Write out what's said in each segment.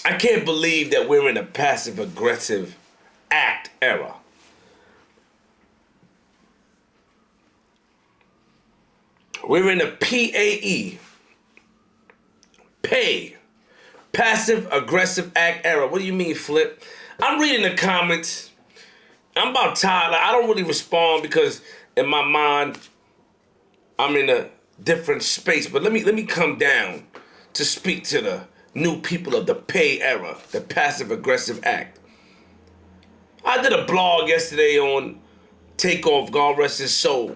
I can't believe that we're in a passive-aggressive act era. We're in a P.A.E. P.A.E. Passive-aggressive act era. What do you mean, Flip? I'm reading the comments. I'm about tired. Like, I don't really respond because in my mind, I'm in a different space. But let me come down to speak to the new people of the P.A.E. era, the passive-aggressive act. I did a blog yesterday on Takeoff, God rest his soul.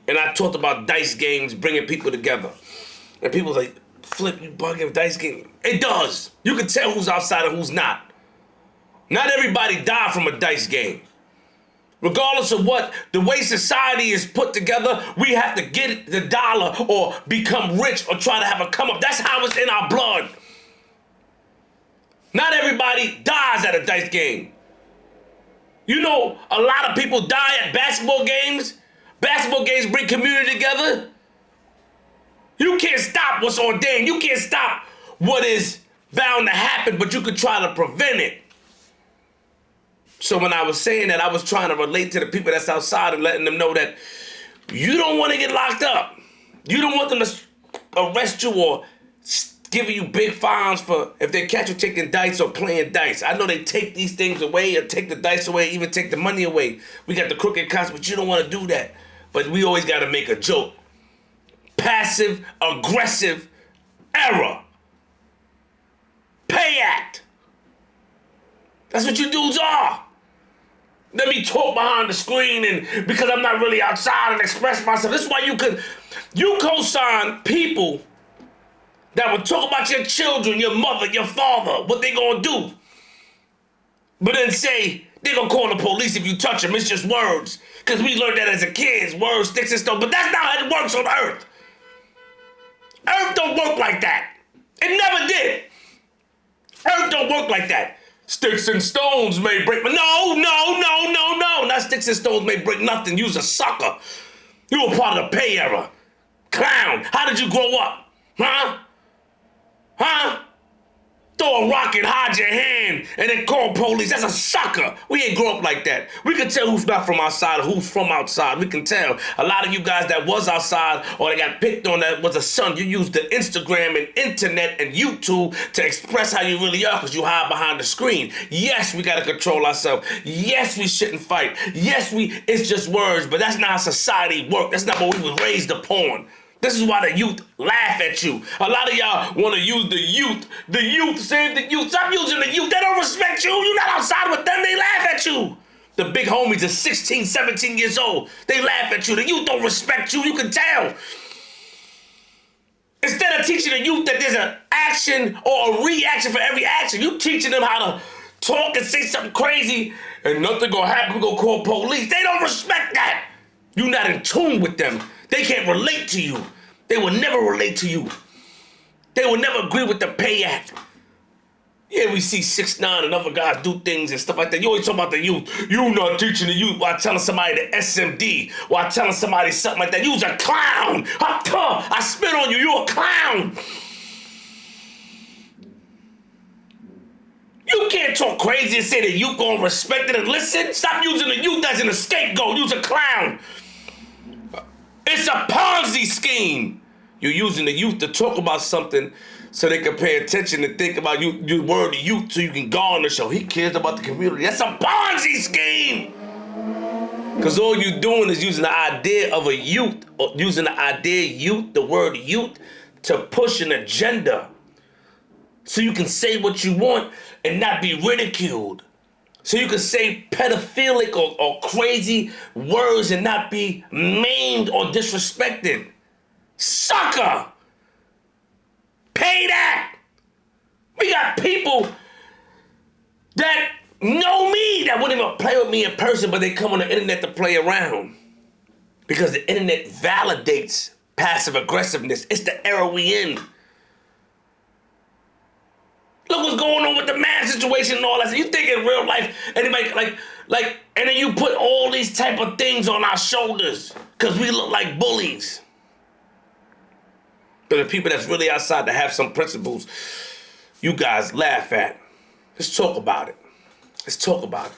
And I talked about dice games bringing people together. And people like, Flip, you bugging dice game. It does. You can tell who's outside and who's not. Not everybody died from a dice game. Regardless of what, the way society is put together, we have to get the dollar or become rich or try to have a come up. That's how it's in our blood. Not everybody dies at a dice game. You know, a lot of people die at basketball games. Basketball games bring community together. You can't stop what's ordained. You can't stop what is bound to happen, but you can try to prevent it. So when I was saying that, I was trying to relate to the people that's outside and letting them know that you don't want to get locked up. You don't want them to arrest you or giving you big fines for if they catch you taking dice or playing dice. I know they take these things away or take the dice away, even take the money away. We got the crooked cops, but you don't want to do that. But we always got to make a joke. Passive, aggressive era. P.A.E. Act. That's what you dudes are. Let me talk behind the screen and because I'm not really outside and express myself. This is why you co-sign people that would talk about your children, your mother, your father, what they gonna do. But then say, they gonna call the police if you touch them. It's just words. Because we learned that as a kids, words, sticks and stones. But that's not how it works on Earth. Earth don't work like that. It never did. Earth don't work like that. Sticks and stones may break, but no. Not sticks and stones may break nothing. You's a sucker. You were part of the P.A.E. era. Clown, how did you grow up? Huh? Throw a rock and hide your hand and then call police. That's a sucker. We ain't grow up like that. We can tell who's not from outside or who's from outside. We can tell. A lot of you guys that was outside or that got picked on that was a son. You used the Instagram and internet and YouTube to express how you really are because you hide behind the screen. Yes, we got to control ourselves. Yes, we shouldn't fight. Yes, it's just words, but that's not how society works. That's not what we was raised upon. This is why the youth laugh at you. A lot of y'all want to use the youth. The youth, save the youth. Stop using the youth. They don't respect you. You're not outside with them. They laugh at you. The big homies are 16, 17 years old. They laugh at you. The youth don't respect you. You can tell. Instead of teaching the youth that there's an action or a reaction for every action, you teaching them how to talk and say something crazy and nothing gonna happen. We're gonna call police. They don't respect that. You're not in tune with them. They can't relate to you. They will never relate to you. They will never agree with the P.A.E. Act. Yeah, we see 6ix9ine and other guys do things and stuff like that. You always talk about the youth. You not teaching the youth while telling somebody the SMD, while telling somebody something like that. You's a clown. I spit on you. You a clown. You can't talk crazy and say that you gonna respect it and listen. Stop using the youth as an scapegoat. You's a clown. It's a Ponzi scheme. You're using the youth to talk about something so they can pay attention and think about you, the word youth, so you can go on the show. He cares about the community. That's a Ponzi scheme. Because all you're doing is using the idea of a youth, or using the idea youth, the word youth, to push an agenda. So you can say what you want and not be ridiculed. So you can say pedophilic or crazy words and not be maimed or disrespected. Sucker! Pay that! We got people that know me that wouldn't even play with me in person, but they come on the internet to play around. Because the internet validates passive aggressiveness. It's the era we in. Look what's going on with the man situation and all that. You think in real life, anybody, and then you put all these type of things on our shoulders because we look like bullies. But the people that's really outside to have some principles, you guys laugh at. Let's talk about it. Let's talk about it.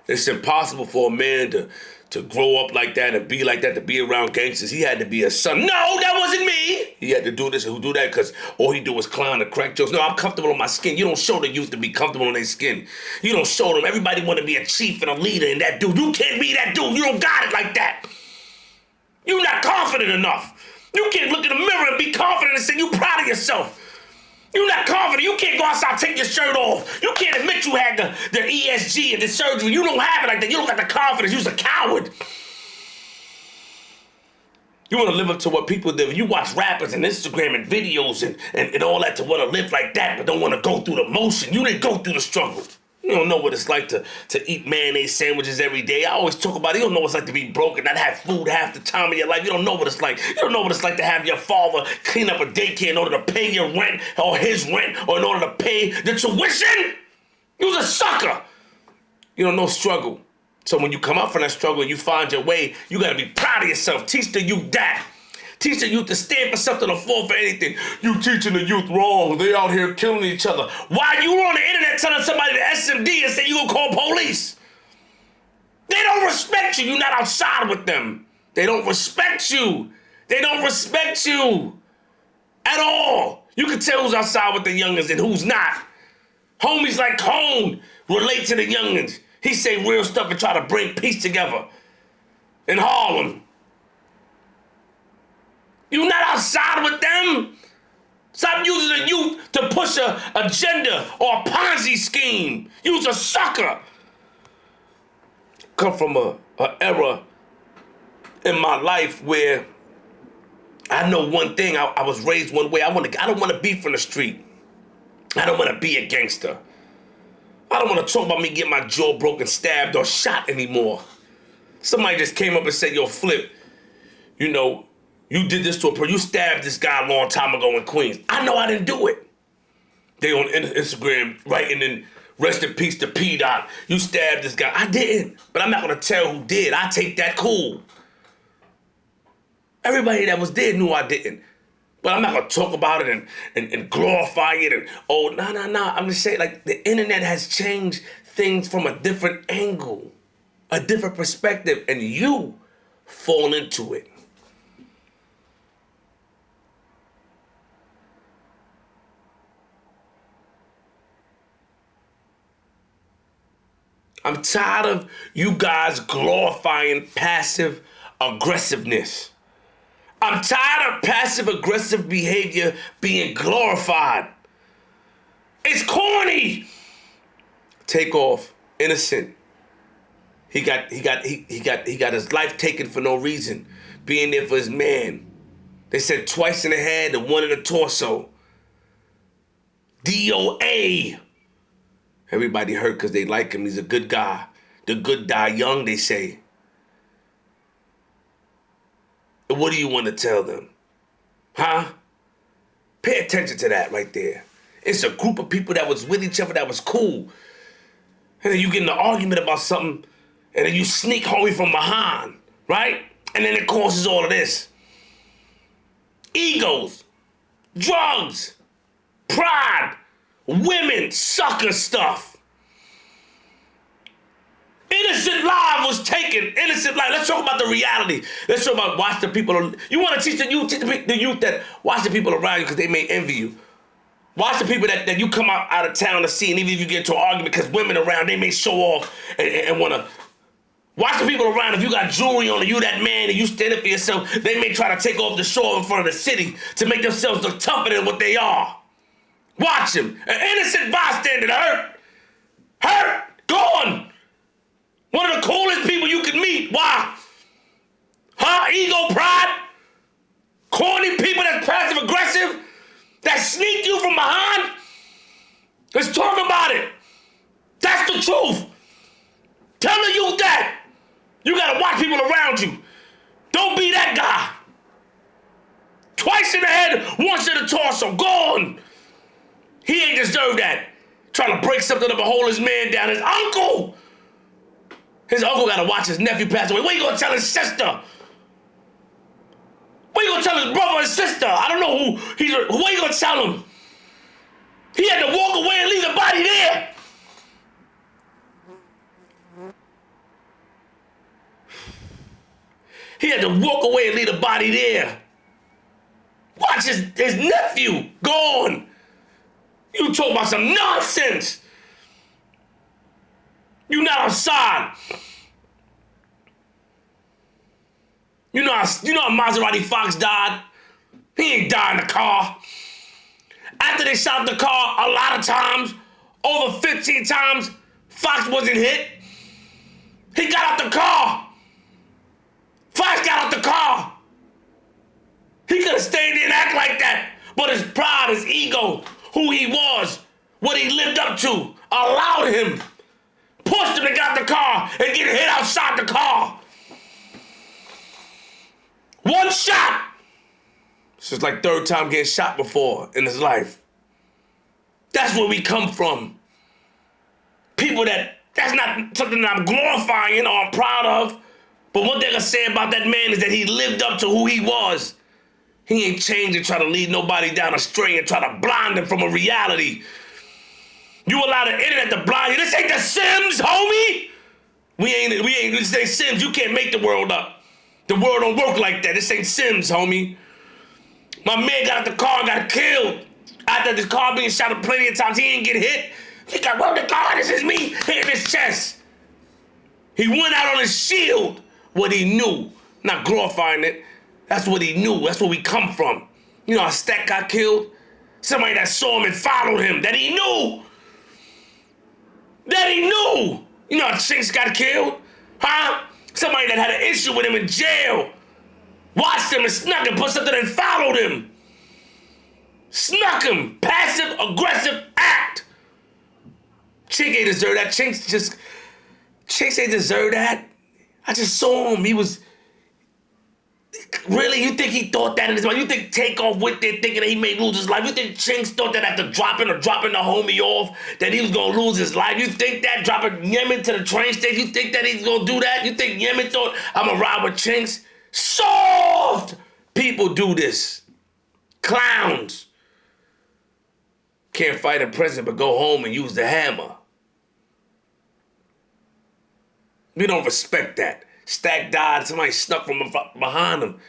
It's impossible for a man to grow up like that and be like that, to be around gangsters. He had to be a son. No, that wasn't me. He had to do this and do that because all he do was clown and crack jokes. No, I'm comfortable in my skin. You don't show the youth to be comfortable in their skin. You don't show them. Everybody want to be a chief and a leader and that dude. You can't be that dude. You don't got it like that. You're not confident enough. You can't look in the mirror and be confident and say you proud of yourself. You're not confident. You can't go outside and take your shirt off. You can't admit you had the ESG and the surgery. You don't have it like that. You don't got the confidence. You're a coward. You want to live up to what people live. You watch rappers and Instagram and videos and all that to want to live like that, but don't want to go through the motion. You didn't go through the struggle. You don't know what it's like to eat mayonnaise sandwiches every day. I always talk about it. You don't know what it's like to be broke and not have food half the time of your life. You don't know what it's like. You don't know what it's like to have your father clean up a daycare in order to pay your rent or his rent or in order to pay the tuition. You was a sucker. You don't know struggle. So when you come up from that struggle and you find your way, you got to be proud of yourself. Teach the youth that. Teach the youth to stand for something or fall for anything. You teaching the youth wrong. They out here killing each other. Why you on the internet telling somebody to SMD and say you gonna call police? They don't respect you. You're not outside with them. They don't respect you. They don't respect you at all. You can tell who's outside with the youngins and who's not. Homies like Cone relate to the youngins. He say real stuff and try to bring peace together in Harlem. You not outside with them. Stop using the youth to push a agenda or a Ponzi scheme. You's a sucker. Come from a era in my life where I know one thing. I was raised one way. I don't want to be from the street. I don't want to be a gangster. I don't want to talk about me getting my jaw broken, stabbed, or shot anymore. Somebody just came up and said, yo, Flip, you know, you did this to a person. You stabbed this guy a long time ago in Queens. I know I didn't do it. They on Instagram writing in rest in peace to P.A.E. You stabbed this guy. I didn't, but I'm not going to tell who did. I take that cool. Everybody that was there knew I didn't. But I'm not going to talk about it and glorify it and, oh, no. I'm just saying, like, the internet has changed things from a different angle, a different perspective, and you fall into it. I'm tired of you guys glorifying passive aggressiveness. I'm tired of passive aggressive behavior being glorified. It's corny. Takeoff, innocent. He got his life taken for no reason, being there for his man. They said twice in the head and one in the torso. DOA. Everybody hurt because they like him. He's a good guy. The good die young, they say. What do you want to tell them? Huh? Pay attention to that right there. It's a group of people that was with each other that was cool. And then you get in an argument about something, and then you sneak homie from behind, right? And then it causes all of this. Egos, drugs, pride, women, sucker stuff. Innocent life was taken. Innocent life. Let's talk about the reality. Let's talk about watch the people. You want to teach the youth that watch the people around you because they may envy you. Watch the people that you come out of town to see, and even if you get into an argument because women around, they may show off and want to. Watch the people around. If you got jewelry on and you that man and you stand up for yourself, they may try to take off the show in front of the city to make themselves look tougher than what they are. Watch them. An innocent bystander hurt, gone. One of the coolest people you can meet. Why? Huh? Ego, pride, corny people that's passive aggressive, that sneak you from behind. Let's talk about it. That's the truth. Tell the youth that. You gotta watch people around you. Don't be that guy. Twice in the head, once in the torso, gone. He ain't deserve that. Trying to break something up and hold his man down. His uncle gotta watch his nephew pass away. What you gonna tell his sister? What you gonna tell his brother and sister? I don't know what you gonna tell him? He had to walk away and leave the body there. He had to walk away and leave the body there. Watch his nephew gone. You talk about some nonsense. You not outside. You know how Mazaradi Fox died? He ain't died in the car. After they shot the car, a lot of times, over 15 times, Fox wasn't hit. He got out the car. Fox got out the car. He could have stayed there and act like that. But his pride, his ego, who he was, what he lived up to, allowed him, pushed him to get out the car and get hit outside the car. One shot. This is like third time getting shot before in his life. That's where we come from. People that's not something that I'm glorifying or I'm proud of. But what they're gonna say about that man is that he lived up to who he was. He ain't changed and try to lead nobody down astray and try to blind them from a reality. You allow the internet to blind you. This ain't The Sims, homie. This ain't Sims. You can't make the world up. The world don't work like that. This ain't Sims, homie. My man got out the car and got killed. After this car being shot up plenty of times, he didn't get hit. He got, well, the car, this is me, hitting his chest. He went out on his shield, what he knew. Not glorifying it. That's what he knew. That's where we come from. You know how Stack got killed? Somebody that saw him and followed him, that he knew. That he knew. You know how Chinx got killed? Huh? Somebody that had an issue with him in jail. Watched him and snuck him, put something and followed him. Snuck him. Passive aggressive act. Chinx ain't deserve that. Chinx ain't deserve that. I just saw him. He was... Really? You think he thought that in his mind? You think Takeoff went there thinking that he may lose his life? You think Chinx thought that after dropping the homie off that he was going to lose his life? You think that dropping Yemen to the train station, you think that he's going to do that? You think Yemen thought, I'm going to ride with Chinx? Soft people do this. Clowns. Can't fight in prison but go home and use the hammer. We don't respect that. Stack died, somebody snuck from behind him.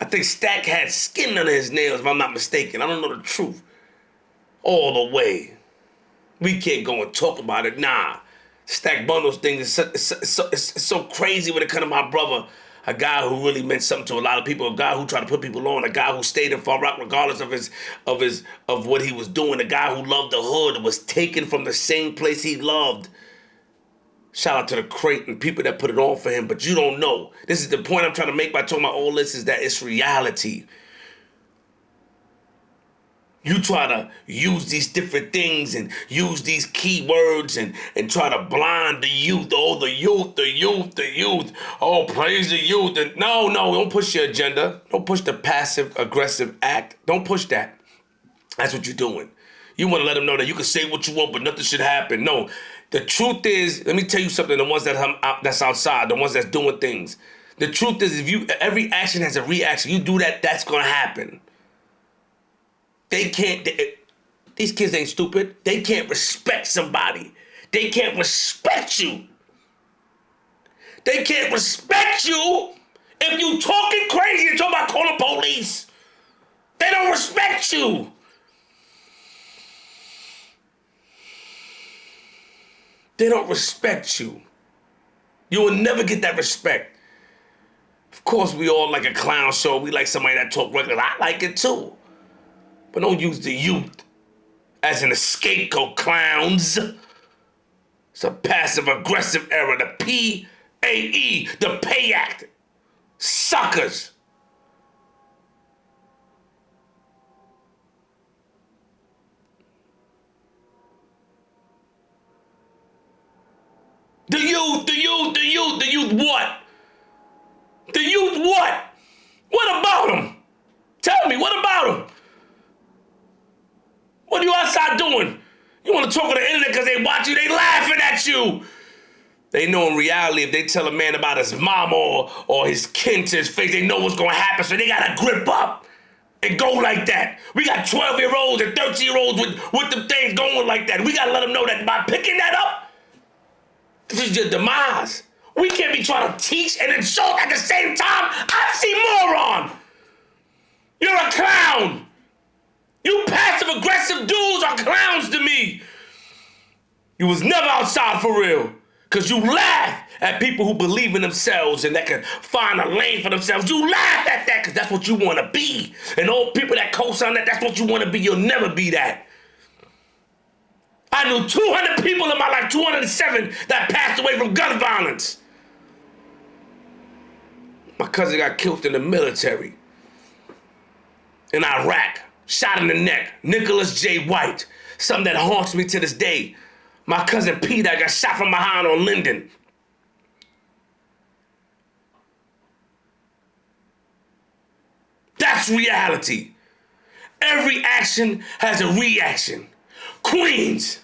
I think Stack had skin under his nails, if I'm not mistaken. I don't know the truth. All the way. We can't go and talk about it. Nah. Stack Bundles thing is so crazy when it comes to my brother. A guy who really meant something to a lot of people, a guy who tried to put people on, a guy who stayed in Far Rock regardless of what he was doing, a guy who loved the hood, was taken from the same place he loved. Shout out to the crate and people that put it on for him, but you don't know. This is the point I'm trying to make by talking about all this, is that it's reality. You try to use these different things and use these keywords and try to blind the youth. Oh, the youth. Oh, praise the youth. And no, don't push your agenda. Don't push the passive aggressive act. Don't push that. That's what you're doing. You want to let them know that you can say what you want, but nothing should happen. No, the truth is, let me tell you something, the ones that's outside, the ones that's doing things. The truth is, every action has a reaction. You do that, that's going to happen. These kids ain't stupid. They can't respect somebody. They can't respect you. They can't respect you if you talking crazy and talking about calling police. They don't respect you. They don't respect you. You will never get that respect. Of course, we all like a clown show. We like somebody that talk regular. I like it too. But don't use the youth as an scapegoat, clowns. It's a passive-aggressive era. The P.A.E., the P.A.E. Act. Suckers. The youth what? The youth what? What about them? Tell me, what about them? What are you outside doing? You want to talk on the internet because they watch you, they laughing at you. They know in reality if they tell a man about his mama or his kin to his face, they know what's going to happen, so they got to grip up and go like that. We got 12-year-olds and 13-year-olds with them things going like that. We got to let them know that by picking that up, this is your demise. We can't be trying to teach and insult at the same time. Oxymoron. You're a clown. You passive-aggressive dudes are clowns to me. You was never outside for real. Because you laugh at people who believe in themselves and that can find a lane for themselves. You laugh at that because that's what you want to be. And all people that co-sign that, that's what you want to be. You'll never be that. I knew 200 people in my life, 207, that passed away from gun violence. My cousin got killed in the military. In Iraq. Shot in the neck. Nicholas J. White. Something that haunts me to this day. My cousin P.A.E. that got shot from behind on Linden. That's reality. Every action has a reaction. Queens.